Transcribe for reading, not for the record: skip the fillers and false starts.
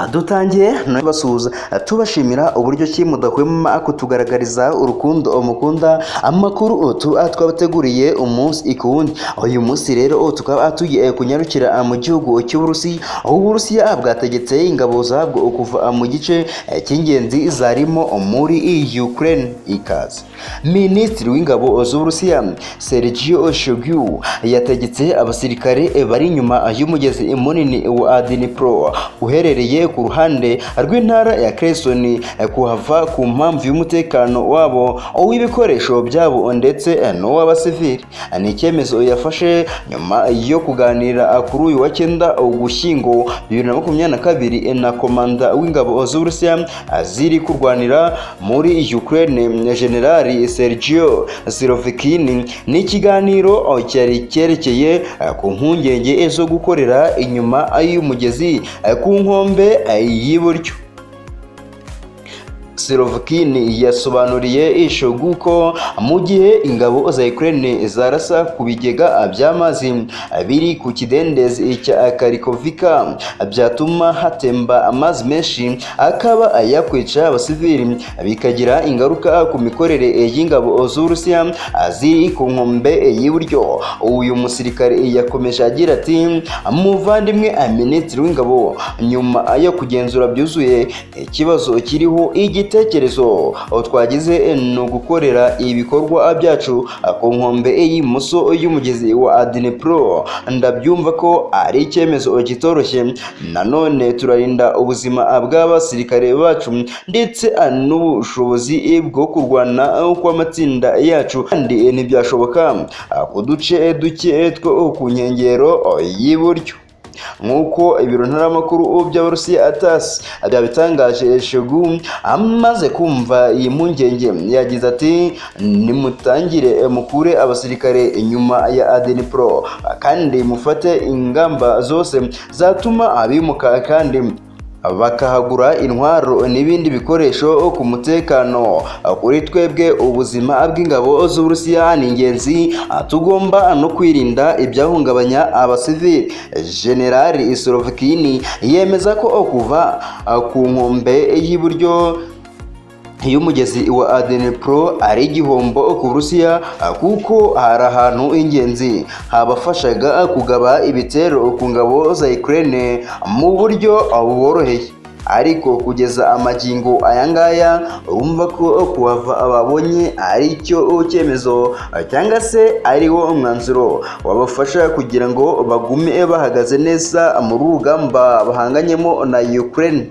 Dutangiye no basuhuza tubashimira uburyo ki mudahwema kutugaragariza urukundo mukunda amakuru twabateguriye umunsi ikundi. Uyu munsi rero tukaba tugiye kunyarukira mu gihugu cy'Uburusiya, aho Uburusiya bwategetse ingabo zabwo kuva mu gice cy'ingenzi zarimo muri Ukraine. Ikaze Minisitiri w'ingabo z'Uburusiya Sergio Shoigu yategetse abasirikare bari inyuma y'umugezi munini wa Dnipro uherereye ku ruhande rw'intara ya Kreson kuhava ku mpamvu y'umutekano wabo w'ibikoresho byabo ndetse n'uw'abasivili. Ni icyemezo yafashe nyuma yo kuganira kuri uyu wa 9 Ugushyingo 2022 na komanda w'ingabo z'Uburusiya ziri kurwanira muri Ukraine Generali Sergio Sirovikini. Ni ikiganiro cyari cyerekeye ku mpungenge zo gukorera inyuma y'umugezi ku nkombe y'iburyo. Sirovikini yasobanuriye Shoigu ko mu gihe ingabo za Ukraine zarasa ku bigega by'amazi biri ku kidendezi cya Karikovika byatuma hatemba amazi menshi akaba yakwica abasivili bikagira ingaruka ku mikorere y'ingabo z'Uburusiya ziri ku nkombe y'iburyo. Uyu musirikare yakomeje agira ati, muvandimwe Minisitiri w'ingabo, nyuma yo kugenzura byuzuye ikibazo kiriho igitekerezo twagize ni ugukorera ibikorwa byacu ku nkombe y'imoso y'umugezi wa Dnipro. Ndabyumva ko ari icyemezo kitoroshye, nanone turarinda ubuzima bw'abasirikare bacu ndetse n'ubushobozi bwo kurwana kw'amatsinda yacu, kandi ntibyashoboka ku duce duke two ku nkengero y'iburyo. Nk'uko ibiro ntaramakuru by'Abarusiya ATASS byabitangaje, Shoigu amaze kumva iyi mpungenge yagize ati, nimutangire mukure abasirikare inyuma ya Dnipro kandi mufate ingamba zose zatuma abimuka kandi bakahagura intwaro n'ibindi bikoresho ku mutekano. Kuri twebwe ubuzima bw'ingabo z'Uburusiya ni ingenzi, tugomba no kwirinda ibyahungabanya abasivili. Generali Sirovikini yemeza ko kuva ku nkombe y'iburyo y'umugezi wa Dnipro ari igihombo ku Burusiya kuko hari ahantu ingenzi habafashaga kugaba ibitero ku ngabo za Ukraine mu buryo buboroheye, ariko kugeza amagingo ayangaya urumva ko kuhava babonye ari cyo cyemezo cyangwa se ariwo umwanzuro wabafasha kugira ngo bagume bahagaze neza muri urugamba bahanganyemo na Ukraine.